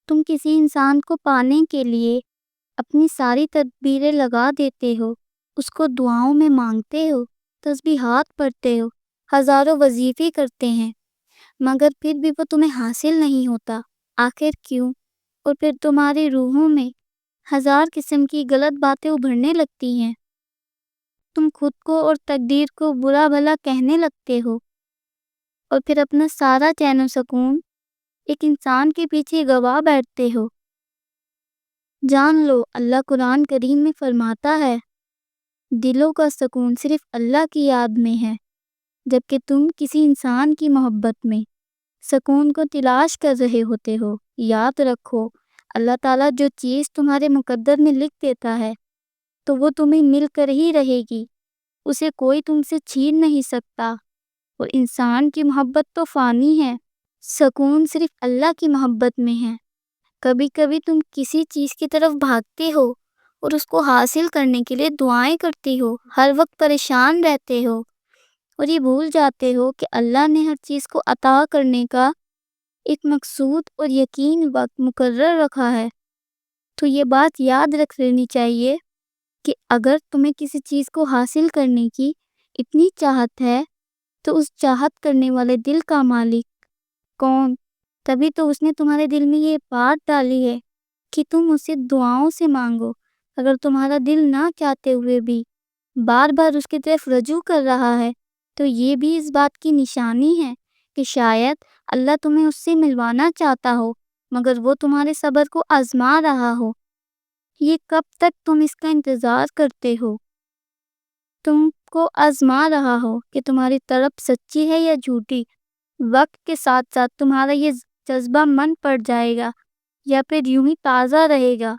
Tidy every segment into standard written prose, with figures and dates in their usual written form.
تم کسی انسان کو پانے کے لیے اپنی ساری تدبیریں لگا دیتے ہو، اس کو دعاؤں میں مانگتے ہو، تسبیحات پڑھتے ہو، ہزاروں وظیفے کرتے ہیں، مگر پھر بھی وہ تمہیں حاصل نہیں ہوتا۔ آخر کیوں؟ اور پھر تمہاری روحوں میں ہزار قسم کی غلط باتیں ابھرنے لگتی ہیں۔ تم خود کو اور تقدیر کو برا بھلا کہنے لگتے ہو، اور پھر اپنا سارا چین و سکون ایک انسان کے پیچھے گوا بیٹھتے ہو۔ جان لو، اللہ قرآن کریم میں فرماتا ہے، دلوں کا سکون صرف اللہ کی یاد میں ہے، جبکہ تم کسی انسان کی محبت میں سکون کو تلاش کر رہے ہوتے ہو۔ یاد رکھو، اللہ تعالیٰ جو چیز تمہارے مقدر میں لکھ دیتا ہے تو وہ تمہیں مل کر ہی رہے گی، اسے کوئی تم سے چھین نہیں سکتا۔ اور انسان کی محبت تو فانی ہے، سکون صرف اللہ کی محبت میں ہے۔ کبھی کبھی تم کسی چیز کی طرف بھاگتے ہو اور اس کو حاصل کرنے کے لیے دعائیں کرتی ہو، ہر وقت پریشان رہتے ہو، اور یہ بھول جاتے ہو کہ اللہ نے ہر چیز کو عطا کرنے کا ایک مقصود اور یقین وقت مقرر رکھا ہے۔ تو یہ بات یاد رکھ لینی چاہیے کہ اگر تمہیں کسی چیز کو حاصل کرنے کی اتنی چاہت ہے تو اس چاہت کرنے والے دل کا مالک کون؟ تبھی تو اس نے تمہارے دل میں یہ بات ڈالی ہے کہ تم اسے دعاؤں سے مانگو۔ اگر تمہارا دل نہ چاہتے ہوئے بھی بار بار اس کی طرف رجوع کر رہا ہے تو یہ بھی اس بات کی نشانی ہے کہ شاید اللہ تمہیں اس سے ملوانا چاہتا ہو، مگر وہ تمہارے صبر کو آزما رہا ہو۔ یہ کب تک تم اس کا انتظار کرتے ہو؟ تم کو آزما رہا ہو کہ تمہاری طرف سچی ہے یا جھوٹی۔ وقت کے ساتھ ساتھ تمہارا یہ جذبہ من پڑ جائے گا یا پھر یوں ہی تازہ رہے گا۔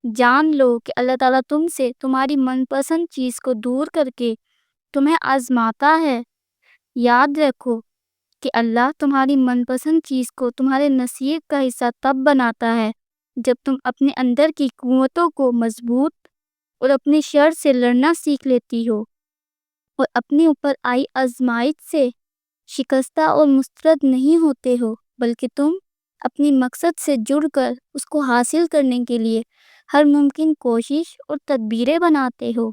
جان لو کہ اللہ تعالیٰ تم سے تمہاری من پسند چیز کو دور کر کے تمہیں آزماتا ہے۔ یاد رکھو کہ اللہ تمہاری من پسند چیز کو تمہارے نصیب کا حصہ تب بناتا ہے جب تم اپنے اندر کی قوتوں کو مضبوط اور اپنے شر سے لڑنا سیکھ لیتی ہو، اور اپنے اوپر آئی آزمائش سے شکستہ اور مسترد نہیں ہوتے ہو، بلکہ تم اپنی مقصد سے جڑ کر اس کو حاصل کرنے کے لیے ہر ممکن کوشش اور تدبیریں بناتے ہو۔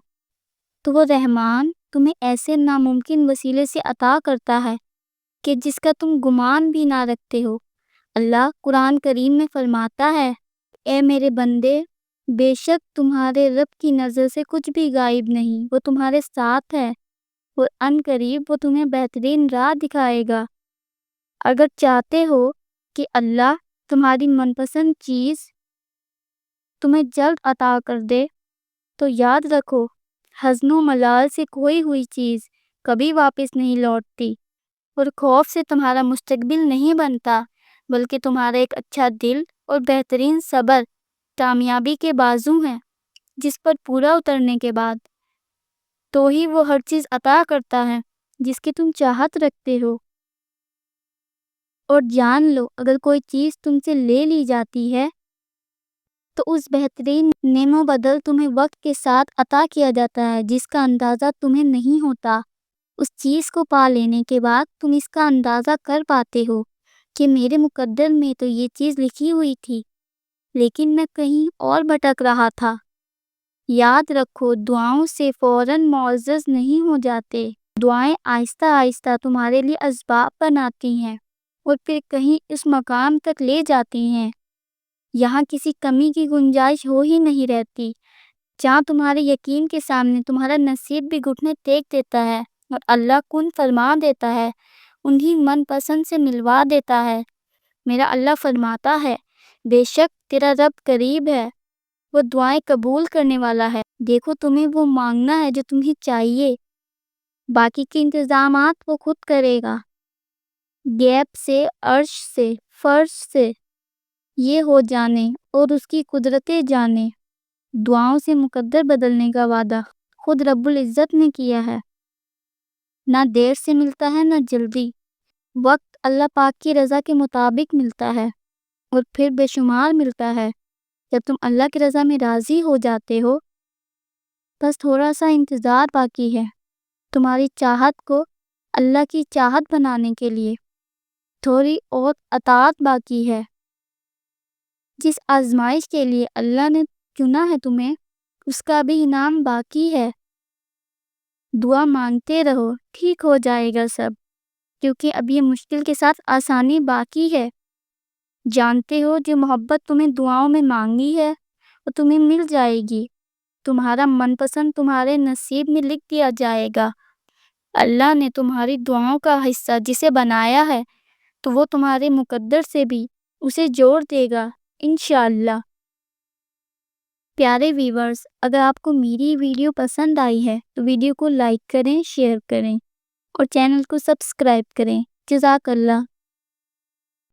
تو وہ رحمان تمہیں ایسے ناممکن وسیلے سے عطا کرتا ہے کہ جس کا تم گمان بھی نہ رکھتے ہو۔ اللہ قرآن کریم میں فرماتا ہے، اے میرے بندے، بے شک تمہارے رب کی نظر سے کچھ بھی غائب نہیں، وہ تمہارے ساتھ ہے، اور ان قریب وہ تمہیں بہترین راہ دکھائے گا۔ اگر چاہتے ہو کہ اللہ تمہاری من پسند چیز تمہیں جلد عطا کر دے تو یاد رکھو، حزن و ملال سے کھوئی ہوئی چیز کبھی واپس نہیں لوٹتی، اور خوف سے تمہارا مستقبل نہیں بنتا، بلکہ تمہارا ایک اچھا دل اور بہترین صبر کامیابی کے بازو ہیں، جس پر پورا اترنے کے بعد تو ہی وہ ہر چیز عطا کرتا ہے جس کی تم چاہت رکھتے ہو۔ اور جان لو، اگر کوئی چیز تم سے لے لی جاتی ہے تو اس بہترین نعم و بدل تمہیں وقت کے ساتھ عطا کیا جاتا ہے جس کا اندازہ تمہیں نہیں ہوتا۔ اس چیز کو پا لینے کے بعد تم اس کا اندازہ کر پاتے ہو کہ میرے مقدر میں تو یہ چیز لکھی ہوئی تھی، لیکن میں کہیں اور بھٹک رہا تھا۔ یاد رکھو، دعاؤں سے فوراً معزز نہیں ہو جاتے۔ دعائیں آہستہ آہستہ تمہارے لیے اسباب بناتی ہیں اور پھر کہیں اس مقام تک لے جاتی ہیں یہاں کسی کمی کی گنجائش ہو ہی نہیں رہتی، جہاں تمہارے یقین کے سامنے تمہارا نصیب بھی گھٹنے ٹیک دیتا ہے اور اللہ کن فرما دیتا ہے، انہی من پسند سے ملوا دیتا ہے۔ میرا اللہ فرماتا ہے، بے شک تیرا رب قریب ہے، وہ دعائیں قبول کرنے والا ہے۔ دیکھو، تمہیں وہ مانگنا ہے جو تمہیں چاہیے، باقی کے انتظامات وہ خود کرے گا۔ غیب سے، عرش سے، فرش سے یہ ہو جانے اور اس کی قدرتیں جانے، دعاؤں سے مقدر بدلنے کا وعدہ خود رب العزت نے کیا ہے۔ نہ دیر سے ملتا ہے نہ جلدی، وقت اللہ پاک کی رضا کے مطابق ملتا ہے اور پھر بے شمار ملتا ہے۔ جب تم اللہ کی رضا میں راضی ہو جاتے ہو، بس تھوڑا سا انتظار باقی ہے تمہاری چاہت کو اللہ کی چاہت بنانے کے لیے، تھوڑی اور اطاعت باقی ہے۔ جس آزمائش کے لیے اللہ نے چنا ہے تمہیں، اس کا بھی انعام باقی ہے۔ دعا مانگتے رہو، ٹھیک ہو جائے گا سب، کیونکہ اب یہ مشکل کے ساتھ آسانی باقی ہے۔ جانتے ہو جو محبت تمہیں دعاؤں میں مانگی ہے وہ تمہیں مل جائے گی۔ تمہارا من پسند تمہارے نصیب میں لکھ دیا جائے گا۔ اللہ نے تمہاری دعاؤں کا حصہ جسے بنایا ہے تو وہ تمہارے مقدر سے بھی اسے جوڑ دے گا انشاءاللہ۔ پیارے ویورز، اگر آپ کو میری ویڈیو پسند آئی ہے تو ویڈیو کو لائک کریں، شیئر کریں اور چینل کو سبسکرائب کریں۔ جزاک اللہ۔